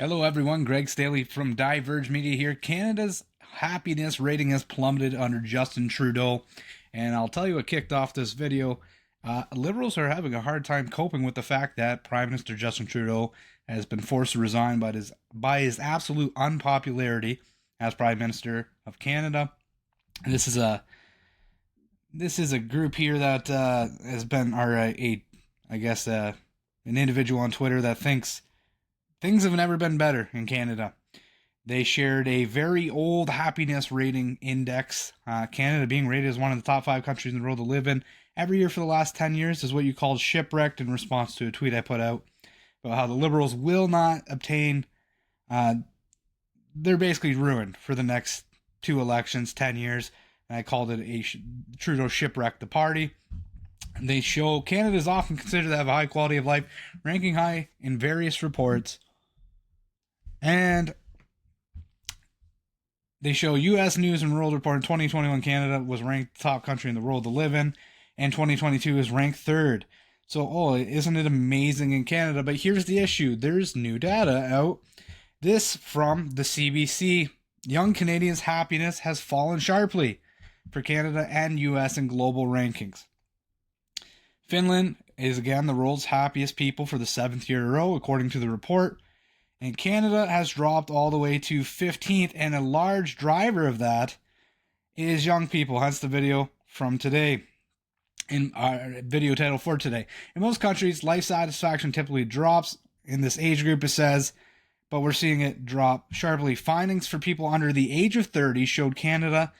Hello everyone, Greg Staley from Diverge Media here. Canada's happiness rating has plummeted under Justin Trudeau, and I'll tell you what kicked off this video. Liberals are having a hard time coping with the fact that Prime Minister Justin Trudeau has been forced to resign by his absolute unpopularity as Prime Minister of Canada. And this is a group here that has been, an individual on Twitter that thinks things have never been better in Canada. They shared a very old happiness rating index. Canada being rated as one of the top 5 countries in the world to live in every year for the last 10 years is what you called shipwrecked in response to a tweet I put out about how the Liberals will not obtain, they're basically ruined for the next 2 elections, 10 years. And I called it Trudeau shipwrecked the party. They show Canada is often considered to have a high quality of life, ranking high in various reports. And they show U.S. News and World Report in 2021, Canada was ranked top country in the world to live in, and 2022 is ranked 3rd. So, isn't it amazing in Canada? But here's the issue. There's new data out. This from the CBC. Young Canadians' happiness has fallen sharply for Canada and U.S. in global rankings. Finland is again the world's happiest people for the 7th year in a row, according to the report. And Canada has dropped all the way to 15th, and a large driver of that is young people, hence the video from today, in our video title for today. In most countries, life satisfaction typically drops. In this age group, it says, but we're seeing it drop sharply. Findings for people under the age of 30 showed Canada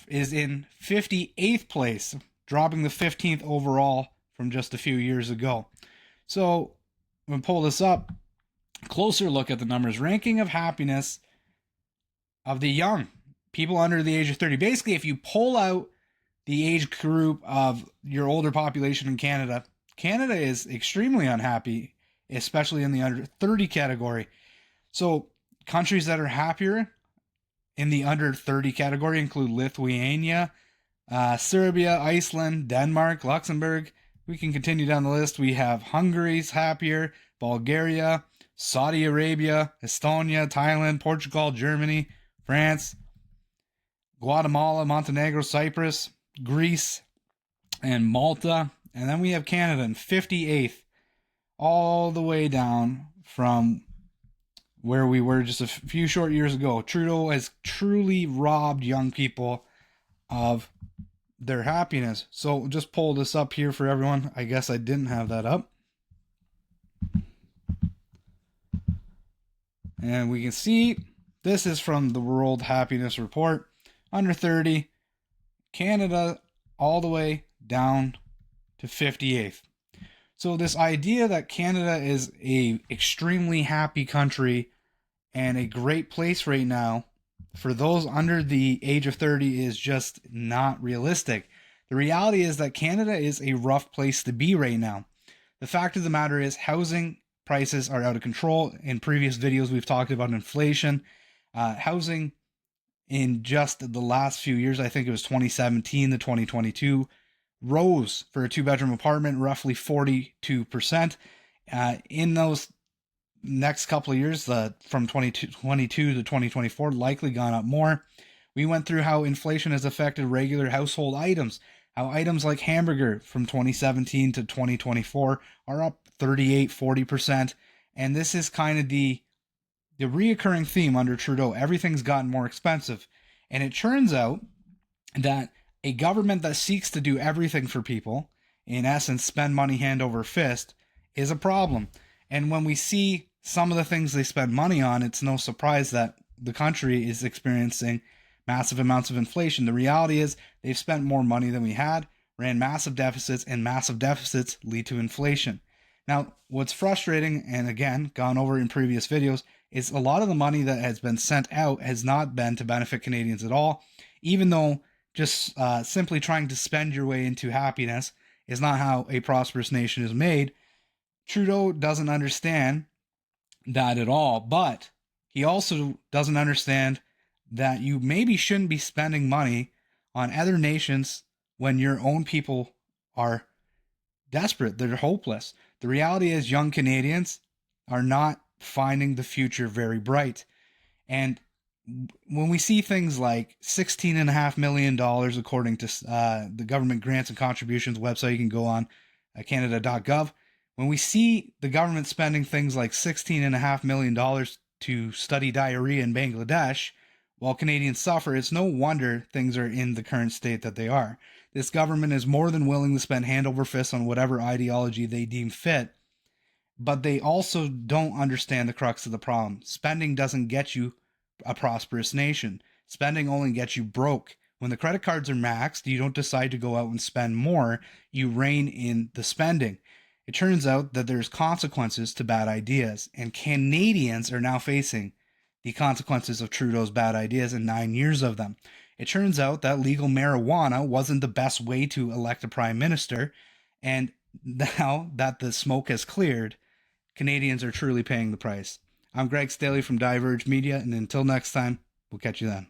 is in 58th place, dropping the 15th overall from just a few years ago. So, I'm going to pull this up. Closer look at the numbers. Ranking of happiness of the young, people under the age of 30. Basically, if you pull out the age group of your older population in Canada, Canada is extremely unhappy, especially in the under 30 category. So, countries that are happier in the under 30 category include Lithuania, Serbia, Iceland, Denmark, Luxembourg. We can continue down the list. We have Hungary's happier, Bulgaria, Saudi Arabia, Estonia, Thailand, Portugal, Germany, France, Guatemala, Montenegro, Cyprus, Greece, and Malta. And then we have Canada in 58th, all the way down from where we were just a few short years ago. Trudeau has truly robbed young people of their happiness. So just pull this up here for everyone. I guess I didn't have that up. And we can see this is from the World Happiness Report. Under 30, Canada all the way down to 58th. So this idea that Canada is a extremely happy country and a great place right now for those under the age of 30 is just not realistic. The reality is that Canada is a rough place to be right now. The fact of the matter is housing prices are out of control. In previous videos, we've talked about inflation. Housing in just the last few years, I think it was 2017 to 2022, rose for a 2-bedroom apartment roughly 42%. In those next couple of years, from 2022 to 2024, likely gone up more. We went through how inflation has affected regular household items, how items like hamburger from 2017 to 2024 are up 38-40%. And this is kind of the reoccurring theme under Trudeau. Everything's gotten more expensive. And it turns out that a government that seeks to do everything for people, in essence, spend money hand over fist, is a problem. And when we see some of the things they spend money on, it's no surprise that the country is experiencing massive amounts of inflation. The reality is they've spent more money than we had, ran massive deficits, and massive deficits lead to inflation. Now, what's frustrating, and again, gone over in previous videos, is a lot of the money that has been sent out has not been to benefit Canadians at all, even though just simply trying to spend your way into happiness is not how a prosperous nation is made. Trudeau doesn't understand that at all, but he also doesn't understand that you maybe shouldn't be spending money on other nations when your own people are desperate, they're hopeless. The reality is young Canadians are not finding the future very bright. And when we see things like $16.5 million, according to the government grants and contributions website, you can go on canada.gov. When we see the government spending things like $16.5 million to study diarrhea in Bangladesh, while Canadians suffer, it's no wonder things are in the current state that they are. This government is more than willing to spend hand over fist on whatever ideology they deem fit, but they also don't understand the crux of the problem. Spending doesn't get you a prosperous nation. Spending only gets you broke. When the credit cards are maxed, you don't decide to go out and spend more. You rein in the spending. It turns out that there's consequences to bad ideas, and Canadians are now facing the consequences of Trudeau's bad ideas and 9 years of them. It turns out that legal marijuana wasn't the best way to elect a prime minister, and now that the smoke has cleared, Canadians are truly paying the price. I'm Greg Staley from Diverge Media, and until next time, we'll catch you then.